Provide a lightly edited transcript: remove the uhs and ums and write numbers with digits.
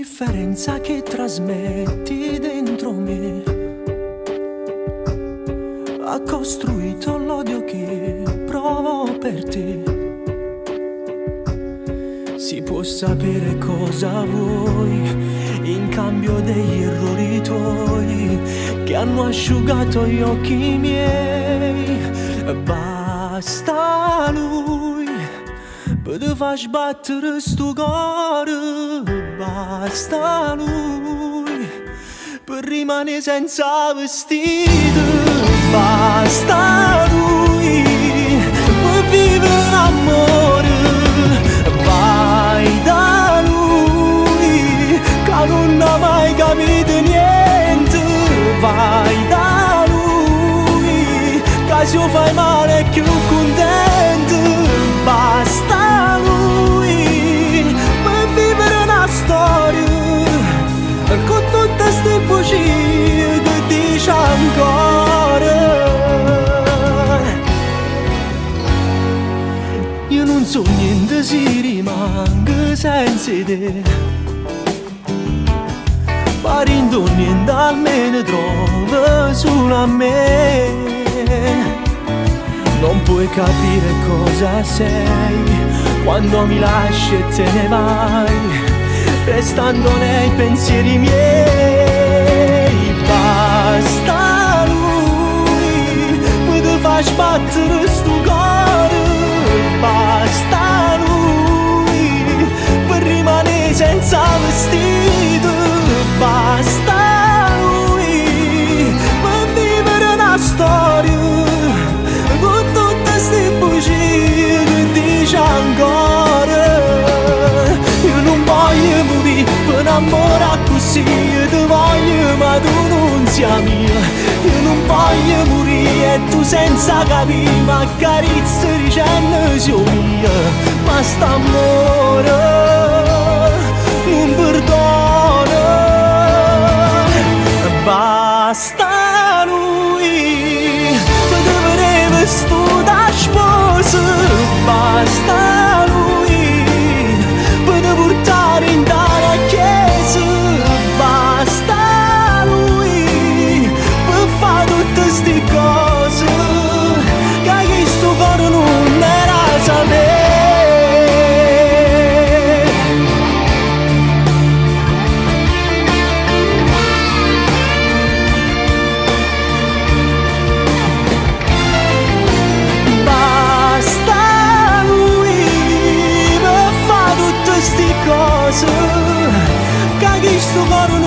L'indifferenza che trasmetti dentro me ha costruito l'odio che provo per te. Si può sapere cosa vuoi in cambio degli errori tuoi che hanno asciugato gli occhi miei. Basta lui per te far sbattere sto cuore. Basta lui per rimanere senza vestito. Basta lui per vivere l'amore. Vai da lui che non ha mai capito niente. Vai da lui che se lo fai male è più contento. Basta lui per vivere una storia con tutte ste bugie che dice ancora. Io non so niente se rimango senza te, parindo niente almeno trovo solo a me. Non puoi capire cosa sei quando mi lasci e te ne vai, restando nei pensieri miei. Basta lui per te far sbattere sto cuore. Basta lui per rimanere senza vestito. Basta lui per vivere una storia con tutte ste bugie che dice ancora. Io non voglio morire per innamorare così, io ti voglio ma tu non sei mia. Io non voglio morire e tu senza capire, ma accarezzi dicendo sei mia. Ma st'amore non perdona. Basta lui per te vestito da sposa. Basta lui per te portare in tale chiesa. Basta lui per fare tutte ste cose che sto cuore non era sapere. Basta lui per fare tutte ste cose che sto cuore